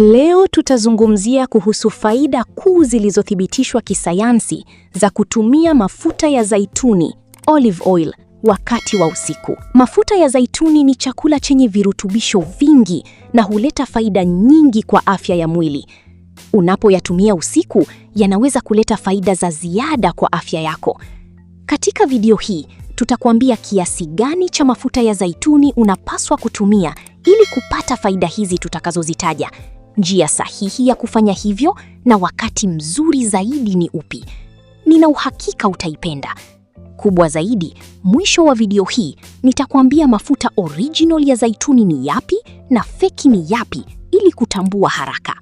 Leo tutazungumzia kuhusu faida kuu zilizothibitishwa kisayansi za kutumia mafuta ya zaituni, olive oil, wakati wa usiku. Mafuta ya zaituni ni chakula chenye virutubisho vingi na huleta faida nyingi kwa afya ya mwili. Unapoyatumia usiku, yanaweza kuleta faida za ziada kwa afya yako. Katika video hii, tutakwambia kiasi gani cha mafuta ya zaituni unapaswa kutumia ili kupata faida hizi tutakazozitaja, njia sahihi ya kufanya hivyo, na wakati mzuri zaidi ni upi. Nina uhakika utaipenda. Kubwa zaidi, mwisho wa video hii nitakwambia mafuta original ya zaituni ni yapi na feki ni yapi ili kutambua haraka.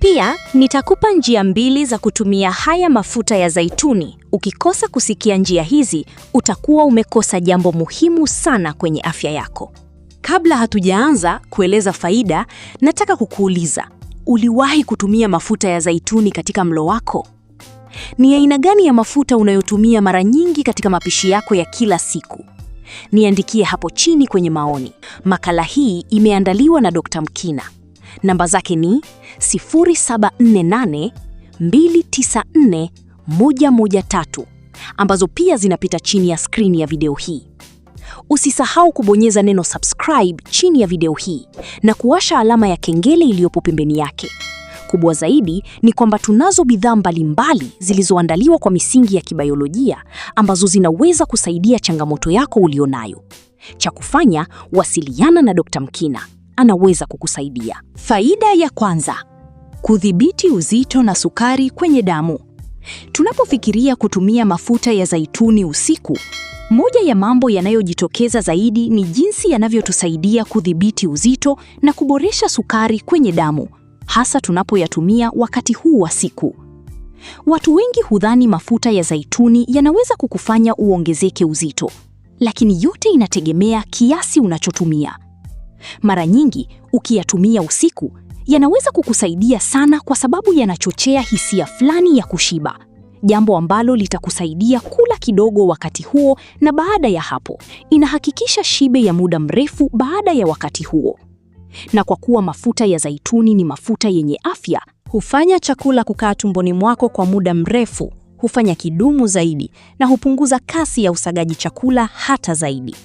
Pia nitakupa njia 2 za kutumia haya mafuta ya zaituni. Ukikosa kusikia njia hizi, utakuwa umekosa jambo muhimu sana kwenye afya yako. Kabla hatujaanza kueleza faida, nataka kukuuliza, uliwahi kutumia mafuta ya zaituni katika mlo wako? Ni aina gani ya mafuta unayotumia mara nyingi katika mapishi yako ya kila siku? Niandikie hapo chini kwenye maoni. Makala hii imeandaliwa na Dr. Mkina. Namba zake ni 0748 294 113, ambazo pia zinapita chini ya skrini ya video hii. Usisahau kubonyeza neno subscribe chini ya video hii na kuwasha alama ya kengele iliyopo pembeni yake. Kubwa zaidi ni kwamba tunazo bidhaa mbalimbali zilizoandaliwa kwa misingi ya kibiolojia ambazo zinaweza kusaidia changamoto yako ulionayo. Cha kufanya, wasiliana na Dr. Mkina. Anaweza kukusaidia. Faida ya kwanza: kudhibiti uzito na sukari kwenye damu. Tunapofikiria kutumia mafuta ya zaituni usiku, moja ya mambo yanayojitokeza zaidi ni jinsi yanavyotusaidia kudhibiti uzito na kuboresha sukari kwenye damu, hasa tunapoyatumia wakati huu wa siku. Watu wengi hudhani mafuta ya zaituni yanaweza kukufanya uongezeke uzito, lakini yote inategemea kiasi unachotumia. Mara nyingi ukiyatumia usiku, yanaweza kukusaidia sana kwa sababu yanachochea hisia fulani ya kushiba, jambo ambalo litakusaidia kula kidogo wakati huo, na baada ya hapo inahakikisha shibe ya muda mrefu baada ya wakati huo. Na kwa kuwa mafuta ya zaituni ni mafuta yenye afya, hufanya chakula kukaa tumboni mwako kwa muda mrefu, hufanya kidumu zaidi na hupunguza kasi ya usagaji chakula hata zaidi.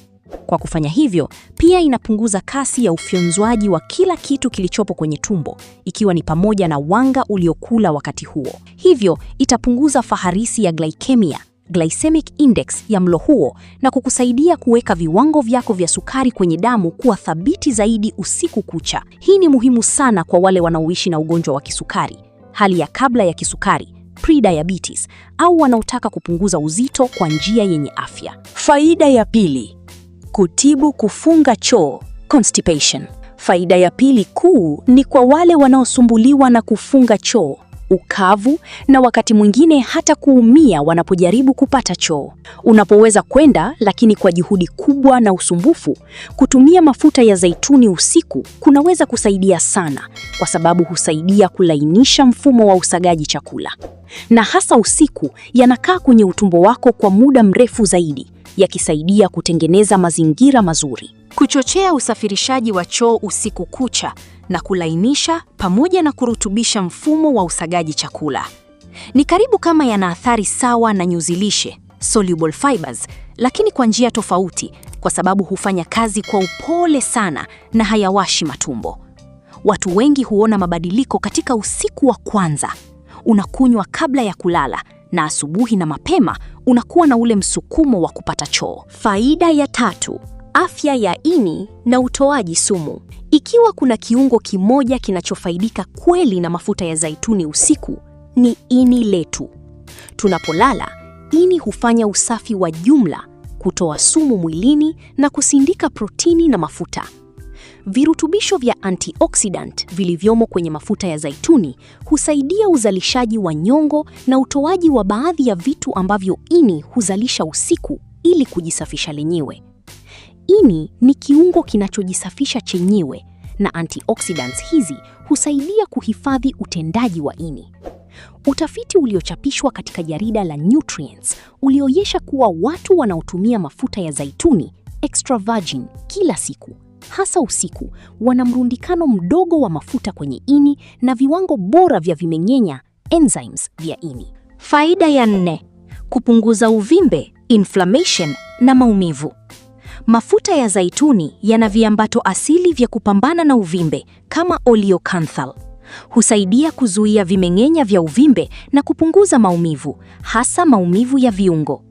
Kwa kufanya hivyo, pia inapunguza kasi ya ufyonzwaji wa kila kitu kilichopo kwenye tumbo, ikiwa ni pamoja na wanga uliokula wakati huo. Hivyo, itapunguza faharisi ya glycemia, glycemic index ya mlo huo, na kukusaidia kuweka viwango vyako vya sukari kwenye damu kuwa thabiti zaidi usiku kucha. Hii ni muhimu sana kwa wale wanaoishi na ugonjwa wa kisukari, hali ya kabla ya kisukari, prediabetes, au wanaotaka kupunguza uzito kwa njia yenye afya. Faida ya pili: kutibu kufunga choo, constipation. Faida ya pili kuu ni kwa wale wanaosumbuliwa na kufunga choo, ukavu, na wakati mwingine hata kuumia wanapojaribu kupata choo. Unapoweza kwenda, lakini kwa juhudi kubwa na usumbufu, kutumia mafuta ya zaituni usiku kunaweza kusaidia sana, kwa sababu husaidia kulainisha mfumo wa usagaji chakula. Na hasa usiku, yanakaa kwenye utumbo wako kwa muda mrefu zaidi, yakisaidia kutengeneza mazingira mazuri, kuchochea usafirishaji wa choo usiku kucha, na kulainisha pamoja na kurutubisha mfumo wa usagaji chakula. Ni karibu kama yana athari sawa na nyuzi lishe, soluble fibers, lakini kwa njia tofauti, kwa sababu hufanya kazi kwa upole sana na hayawashi matumbo. Watu wengi huona mabadiliko katika usiku wa kwanza. Unakunywa kabla ya kulala, na asubuhi na mapema unakuwa na ule msukumo wa kupata choo. Faida ya tatu: afya ya ini na utoaji sumu. Ikiwa kuna kiungo kimoja kinachofaidika kweli na mafuta ya zaituni usiku, ni ini letu. Tunapolala, ini hufanya usafi wa jumla, kutoa sumu mwilini na kusindika protini na mafuta. Virutubisho vya antioxidant vilivyomo kwenye mafuta ya zaituni husaidia uzalishaji wa nyongo na utoaji wa baadhi ya vitu ambavyo ini huzalisha usiku ili kujisafisha lenyewe. Ini ni kiungo kinachojisafisha chenyewe, na antioxidants hizi husaidia kuhifadhi utendaji wa ini. Utafiti uliochapishwa katika jarida la Nutrients ulionyesha kuwa watu wanaotumia mafuta ya zaituni extra virgin kila siku hasa usiku, wana mrundikano mdogo wa mafuta kwenye ini na viwango bora vya vimeng'enya enzymes vya ini. Faida ya 4: kupunguza uvimbe, inflammation na maumivu. Mafuta ya zaituni yana viambato asili vya kupambana na uvimbe kama oleocanthal. Husaidia kuzuia vimeng'enya vya uvimbe na kupunguza maumivu, hasa maumivu ya viungo.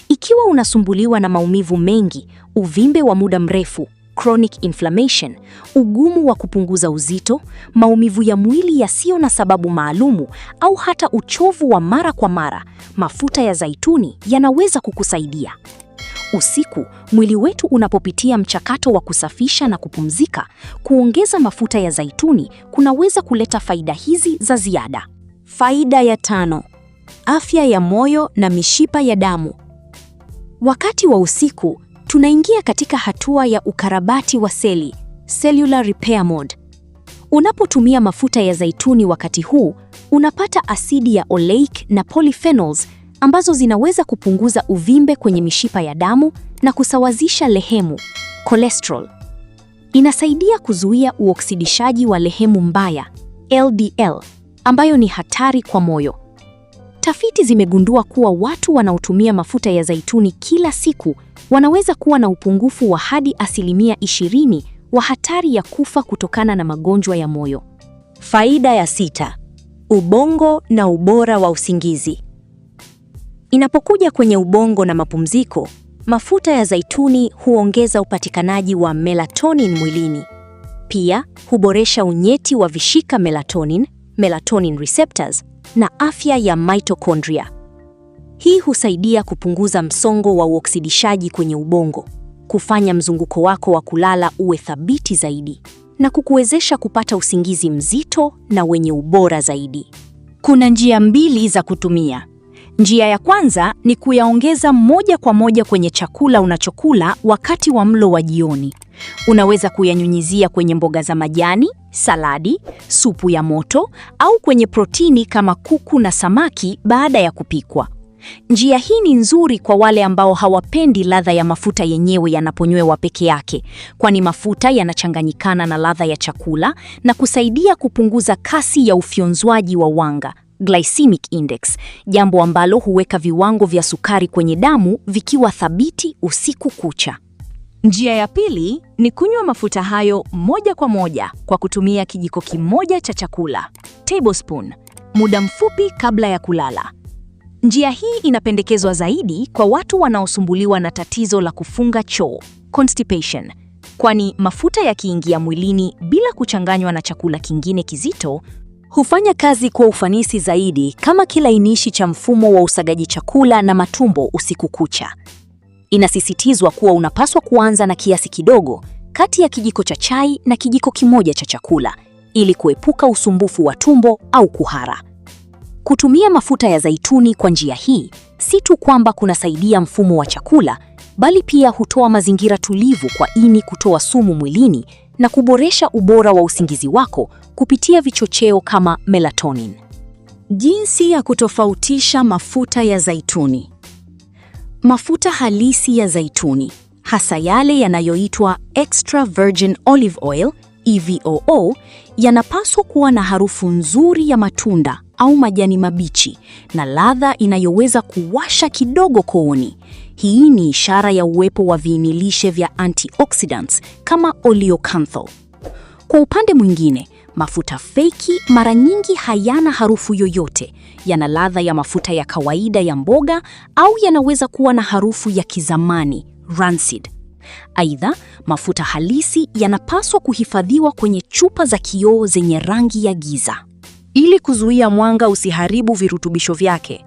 Ikiwa unasumbuliwa na maumivu mengi, uvimbe wa muda mrefu, chronic inflammation, ugumu wa kupunguza uzito, maumivu ya mwili yasiyo na sababu maalumu au hata uchovu wa mara kwa mara, mafuta ya zaituni yanaweza kukusaidia. Usiku, mwili wetu unapopitia mchakato wa kusafisha na kupumzika, kuongeza mafuta ya zaituni kunaweza kuleta faida hizi za ziada. Faida ya 5: afya ya moyo na mishipa ya damu. Wakati wa usiku, tunaingia katika hatua ya ukarabati wa seli, cellular repair mode. Unapotumia mafuta ya zaituni wakati huu, unapata asidi ya oleic na polyphenols ambazo zinaweza kupunguza uvimbe kwenye mishipa ya damu na kusawazisha lehemu, cholesterol. Inasaidia kuzuia uoksidishaji wa lehemu mbaya, LDL, ambayo ni hatari kwa moyo. Tafiti zimegundua kuwa watu wanaotumia mafuta ya zaituni kila siku wanaweza kuwa na upungufu wa hadi 20% wa hatari ya kufa kutokana na magonjwa ya moyo. Faida ya 6: ubongo na ubora wa usingizi. Inapokuja kwenye ubongo na mapumziko, mafuta ya zaituni huongeza upatikanaji wa melatonin mwilini. Pia huboresha unyeti wa vishika melatonin receptors, na afya ya mitochondria. Hii husaidia kupunguza msongo wa uoksidishaji kwenye ubongo, kufanya mzunguko wako wa kulala uwe thabiti zaidi, na kukuwezesha kupata usingizi mzito na wenye ubora zaidi. Kuna njia 2 za kutumia. Njia ya kwanza ni kuyaongeza moja kwa moja kwenye chakula unachokula wakati wa mlo wa jioni. Unaweza kuyanyunyizia kwenye mboga za majani, saladi, supu ya moto au kwenye protini kama kuku na samaki baada ya kupikwa. Njia hii ni nzuri kwa wale ambao hawapendi ladha ya mafuta yenyewe yanaponywewa peke yake, kwani mafuta yanachanganyikana na ladha ya chakula na kusaidia kupunguza kasi ya ufyonzwaji wa wanga, glycemic index, jambo ambalo huweka viwango vya sukari kwenye damu vikiwa thabiti usiku kucha. Njia ya pili ni kunywa mafuta hayo moja kwa moja kwa kutumia kijiko kimoja cha chakula, tablespoon, muda mfupi kabla ya kulala. Njia hii inapendekezwa zaidi kwa watu wanaosumbuliwa na tatizo la kufunga choo, constipation, kwani mafuta yakiingia mwilini bila kuchanganywa na chakula kingine kizito, hufanya kazi kwa ufanisi zaidi kama kilainishi cha mfumo wa usagaji chakula na matumbo usiku kucha. Inasisitizwa kuwa unapaswa kuanza na kiasi kidogo, kati ya kijiko cha chai na kijiko kimoja cha chakula, ili kuepuka usumbufu wa tumbo au kuhara. Kutumia mafuta ya zaituni kwa njia hii si tu kwamba kunasaidia mfumo wa chakula, bali pia hutoa mazingira tulivu kwa ini kutoa sumu mwilini na kuboresha ubora wa usingizi wako kupitia vichocheo kama melatonin. Jinsi ya kutofautisha mafuta ya zaituni. Mafuta halisi ya zaituni, hasa yale yanayoitwa extra virgin olive oil, EVOO, yanapaswa kuwa na harufu nzuri ya matunda au majani mabichi na ladha inayoweza kuwasha kidogo kooni. Hii ni ishara ya uwepo wa viinilishe vya antioxidants kama oleocanthal. Kwa upande mwingine, mafuta feki mara nyingi hayana harufu yoyote, yana ladha ya mafuta ya kawaida ya mboga au yanaweza kuwa na harufu ya kizamani, rancid. Aidha, mafuta halisi yanapaswa kuhifadhiwa kwenye chupa za kioo zenye rangi ya giza, ili kuzuia mwanga usiharibu virutubisho vyake.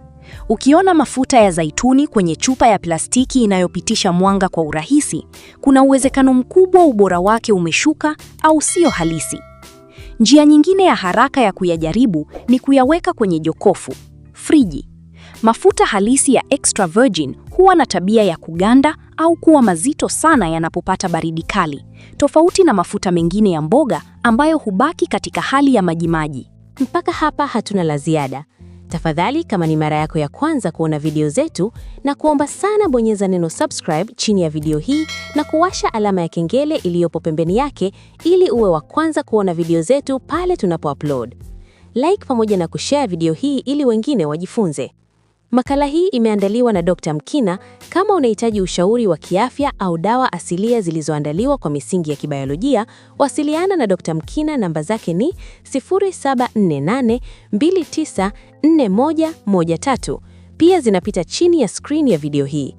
Ukiona mafuta ya zaituni kwenye chupa ya plastiki inayopitisha mwanga kwa urahisi, kuna uwezekano mkubwa ubora wake umeshuka au sio halisi. Njia nyingine ya haraka ya kuyajaribu ni kuyaweka kwenye jokofu, friji. Mafuta halisi ya extra virgin huwa na tabia ya kuganda au kuwa mazito sana yanapopata baridi kali, tofauti na mafuta mengine ya mboga ambayo hubaki katika hali ya majimaji. Mpaka hapa hatuna la ziada. Tafadhali, kama ni mara yako ya kwanza kuona video zetu, na kuomba sana bonyeza neno subscribe chini ya video hii na kuwasha alama ya kengele iliyopo pembeni yake ili uwe wa kwanza kuona video zetu pale tunapo-upload. Like pamoja na kushare video hii ili wengine wajifunze. Makala hii imeandaliwa na Dr. Mkina. Kama unahitaji ushauri wa kiafya au dawa asilia zilizoandaliwa kwa misingi ya kibiolojia, wasiliana na Dr. Mkina. Namba zake ni 0748294113. Pia zinapita chini ya screen ya video hii.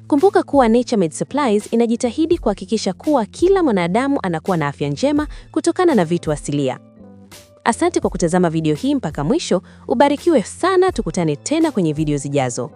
Kumbuka kuwa Naturemed Supplies inajitahidi kuhakikisha kuwa kila mwanadamu anakuwa na afya njema kutokana na vitu asilia. Asante kwa kutazama video hii mpaka mwisho. Ubarikiwe sana, tukutane tena kwenye video zijazo.